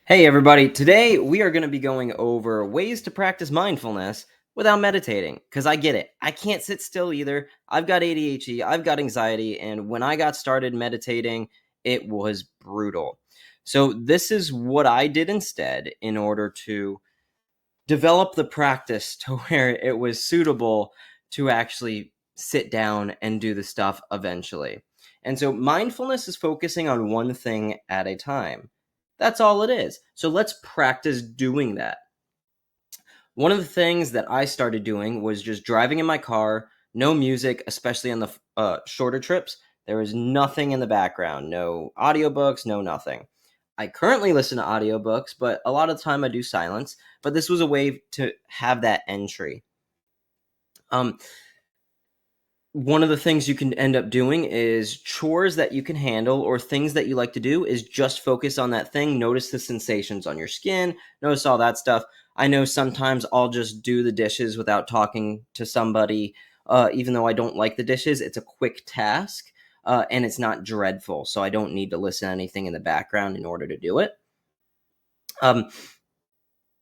Hey everybody, today we are going to be going over ways to practice mindfulness without meditating, because I get it. I can't sit still either. I've got ADHD, I've got anxiety, and when I got started meditating, it was brutal. So this is what I did instead in order to develop the practice to where it was suitable to actually sit down and do the stuff eventually. And so mindfulness is focusing on one thing at a time. That's all it is. So let's practice doing that. One of the things that I started doing was just driving in my car, no music, especially on the shorter trips. There was nothing in the background, no audiobooks, no nothing. I currently listen to audiobooks, but a lot of the time I do silence. But this was a way to have that entry. Um, One of the things you can end up doing is chores that you can handle or things that you like to do is just focus on that thing. Notice the sensations on your skin, notice all that stuff. I know sometimes I'll just do the dishes without talking to somebody, even though I don't like the dishes. It's a quick task and it's not dreadful. So I don't need to listen to anything in the background in order to do it. Um,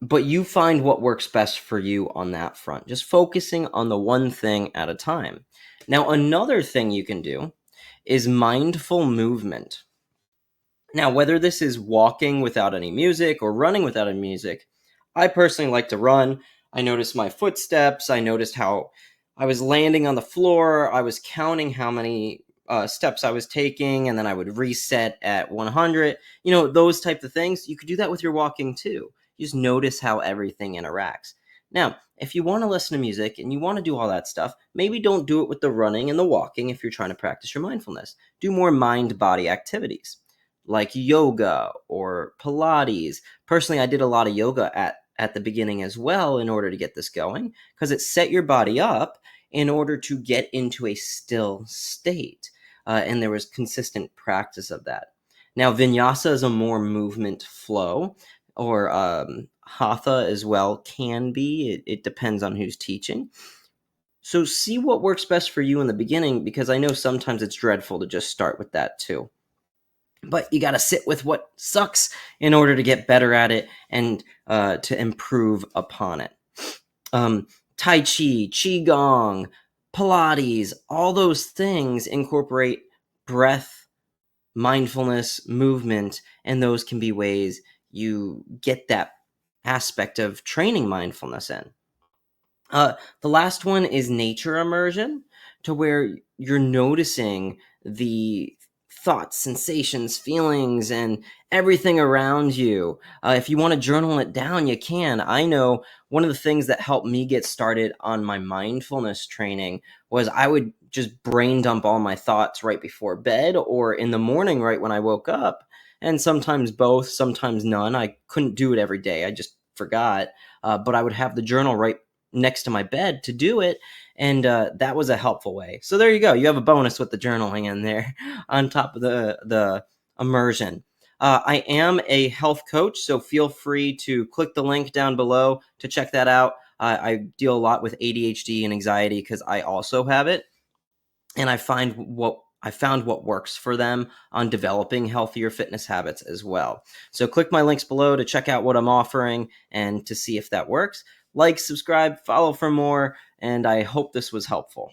but you find what works best for you on that front, just focusing on the one thing at a time. Now, another thing you can do is mindful movement. Now, whether this is walking without any music or running without any music, I personally like to run. I noticed my footsteps. I noticed how I was landing on the floor. I was counting how many steps I was taking, and then I would reset at 100. Those type of things. You could do that with your walking too. You just notice how everything interacts. Now, if you want to listen to music and you want to do all that stuff, maybe don't do it with the running and the walking if you're trying to practice your mindfulness. Do more mind-body activities like yoga or Pilates. Personally, I did a lot of yoga at the beginning as well in order to get this going, because it set your body up in order to get into a still state. And there was consistent practice of that. Now, vinyasa is a more movement flow, or hatha as well can be. It depends on who's teaching. So see what works best for you in the beginning, because I know sometimes it's dreadful to just start with that too. But you got to sit with what sucks in order to get better at it and to improve upon it. Tai Chi, Qigong, Pilates, all those things incorporate breath, mindfulness, movement, and those can be ways you get that aspect of training mindfulness in. The last one is nature immersion, to where you're noticing the thoughts, sensations, feelings, and everything around you. If you want to journal it down, you can. I know one of the things that helped me get started on my mindfulness training was I would just brain dump all my thoughts right before bed or in the morning right when I woke up. And sometimes both, sometimes none. I couldn't do it every day. I just forgot. But I would have the journal right next to my bed to do it, and that was a helpful way. So there you go. You have a bonus with the journaling in there on top of the immersion. I am a health coach, so feel free to click the link down below to check that out. I deal a lot with ADHD and anxiety because I also have it, and I found what works for them on developing healthier fitness habits as well. So click my links below to check out what I'm offering and to see if that works. Like, subscribe, follow for more, and I hope this was helpful.